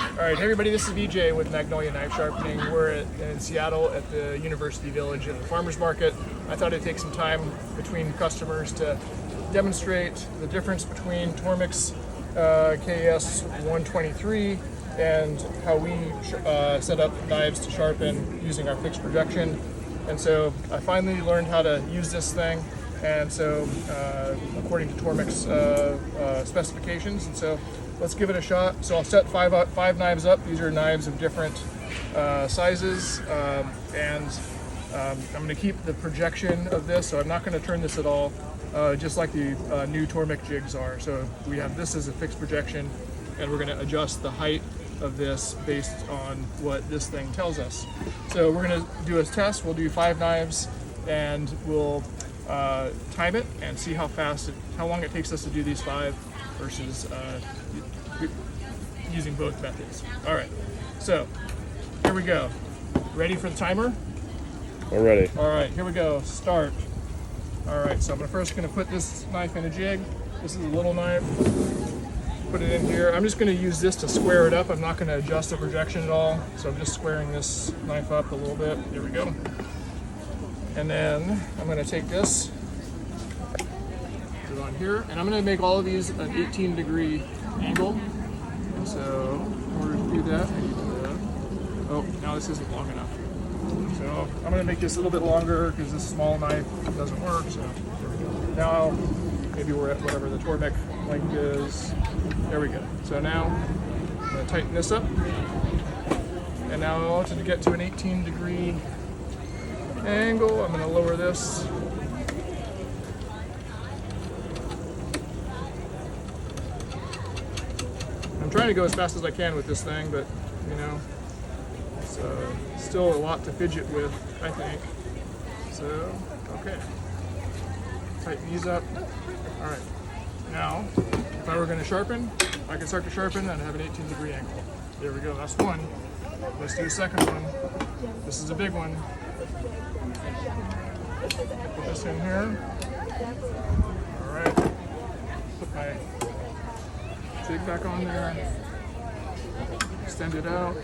Alright, hey everybody, this is VJ with Magnolia Knife Sharpening. We're in Seattle at the University Village at the Farmers Market. I thought I'd take some time between customers to demonstrate the difference between Tormek's KS-123 and how we set up knives to sharpen using our fixed projection. And so I finally learned how to use this thing, and so according to Tormek's specifications, and so let's give it a shot. So I'll set five knives up. These are knives of different sizes, and I'm going to keep the projection of this, so I'm not going to turn this at all, just like the new Tormek jigs are. So we have this as a fixed projection, and we're going to adjust the height of this based on what this thing tells us. So we're going to do a test. We'll do 5 knives, and we'll time it and see how long it takes us to do these 5 versus using both methods. All right, so here we go. Ready for the timer? We're ready. All right, here we go. Start. All right, so I'm first going to put this knife in a jig. This is a little knife. Put it in here. I'm just going to use this to square it up. I'm not going to adjust the projection at all. So I'm just squaring this knife up a little bit. Here we go. And then I'm going to take this, put it on here, and I'm going to make all of these an 18-degree angle. And so in order to do that, I need to, oh, now this isn't long enough. So I'm going to make this a little bit longer because this small knife doesn't work. So there we go. Now maybe we're at whatever the Tormek length is. There we go. So now I'm going to tighten this up. And now to get to an 18-degree angle, I'm going to lower this. I'm trying to go as fast as I can with this thing, but you know, it's still a lot to fidget with, I think. So, okay. Tighten these up. All right. Now, if I were going to sharpen, I can start to sharpen and have an 18-degree angle. There we go. That's one. Let's do the second one. This is a big one. Put this in here. All right. Put my jig back on there. Extend it out.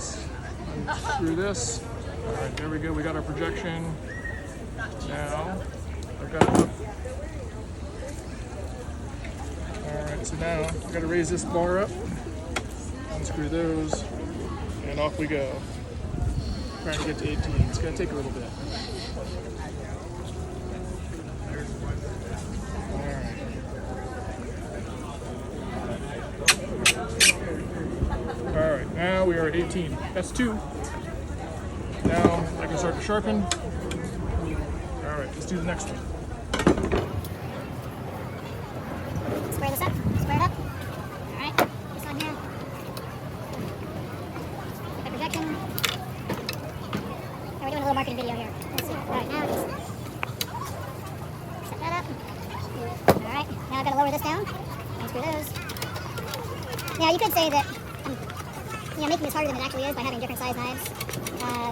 Unscrew this. All right, there we go. We got our projection. Now, I've got it up. All right, so now I've got to raise this bar up. Unscrew those, and off we go. Trying to get to 18. It's going to take a little bit. All right, now we are at 18. That's 2. Now I can start to sharpen. All right, let's do the next one. Square this up. Square it up. All right, this on here. The projection. Okay, we're doing a little marketing video here. Let's see. All right, now just set that up. All right, now I've got to lower this down. Unscrew those. Now you could say that making this harder than it actually is by having different size knives,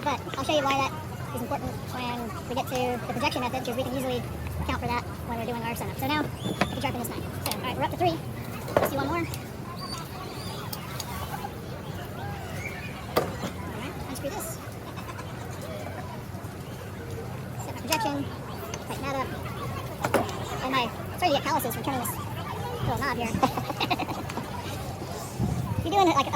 but I'll show you why that is important when we get to the projection method, because we can easily account for that when we're doing our setup. So now I can sharpen this knife. So, all right, we're up to 3. Let's do one more. All right, unscrew this. Set my projection. Tighten that up. And I'm starting to get calluses from turning this little knob here. If you're doing like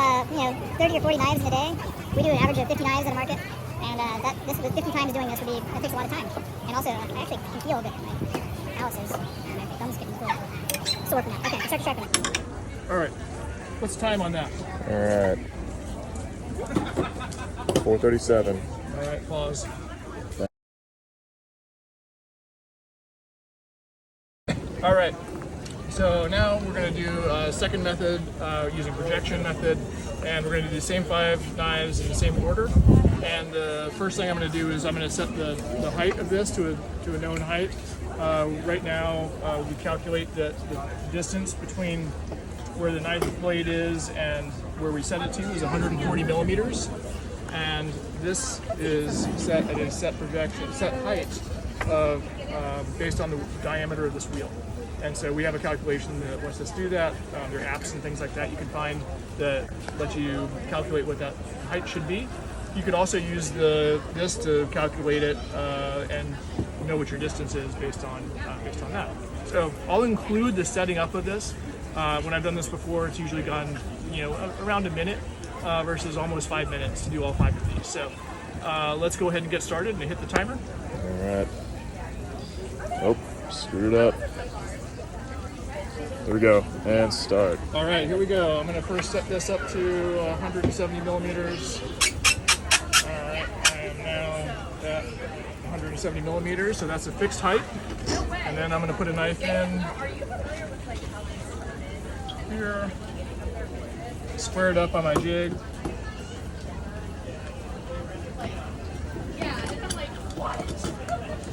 30 or 40 knives in a day, we do an average of 50 knives in a market, and this with 50 times doing this that takes a lot of time. And also, I actually can feel a bit my calluses and my thumbs getting a little sore from that. Okay, let's start sharpening. All right, what's the time on that? All right. 4:37. All right, pause. All right. So now we're going to do a second method using projection method, and we're going to do the same 5 knives in the same order. And the first thing I'm going to do is I'm going to set the height of this to a known height. Right now we calculate that the distance between where the knife blade is and where we set it to is 140 millimeters, and this is set at a set height of based on the diameter of this wheel. And so we have a calculation that lets us do that. There are apps and things like that you can find that let you calculate what that height should be. You could also use this to calculate it and know what your distance is based on that. So I'll include the setting up of this. When I've done this before, it's usually gone around a minute versus almost 5 minutes to do all 5 of these. So let's go ahead and get started and hit the timer. All right. Oh, screwed up. There we go, and start. All right, here we go. I'm going to first set this up to 170 millimeters. All right, I am now at 170 millimeters, so that's a fixed height. And then I'm going to put a knife in here, square it up on my jig.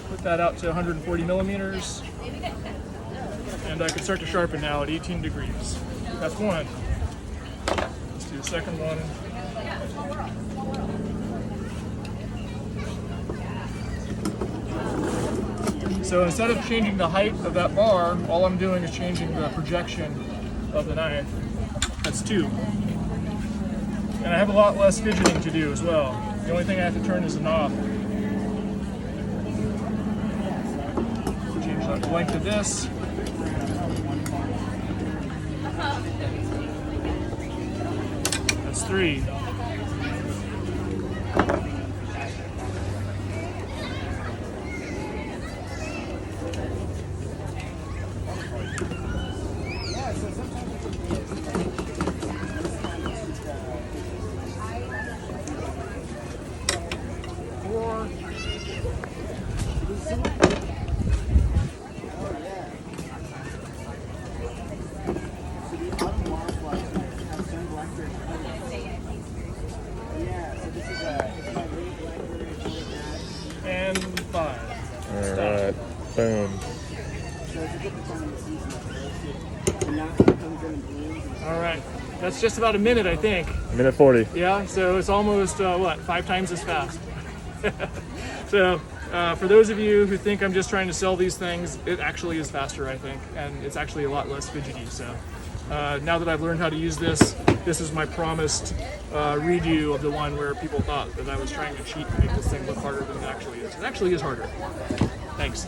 Put that out to 140 millimeters. And I can start to sharpen now at 18 degrees. That's one. Let's do the second one. So instead of changing the height of that bar, all I'm doing is changing the projection of the knife. That's 2. And I have a lot less fidgeting to do as well. The only thing I have to turn is the knob. Change the length of this. That's 3. And 5. All right, boom. All right, that's just about a minute, I think. Minute 40. Yeah, so it's almost, 5 times as fast. So for those of you who think I'm just trying to sell these things, it actually is faster, I think, and it's actually a lot less fidgety. So now that I've learned how to use this, this is my promised redo of the one where people thought that I was trying to cheat and make this thing look harder than it actually is. It actually is harder. Thanks.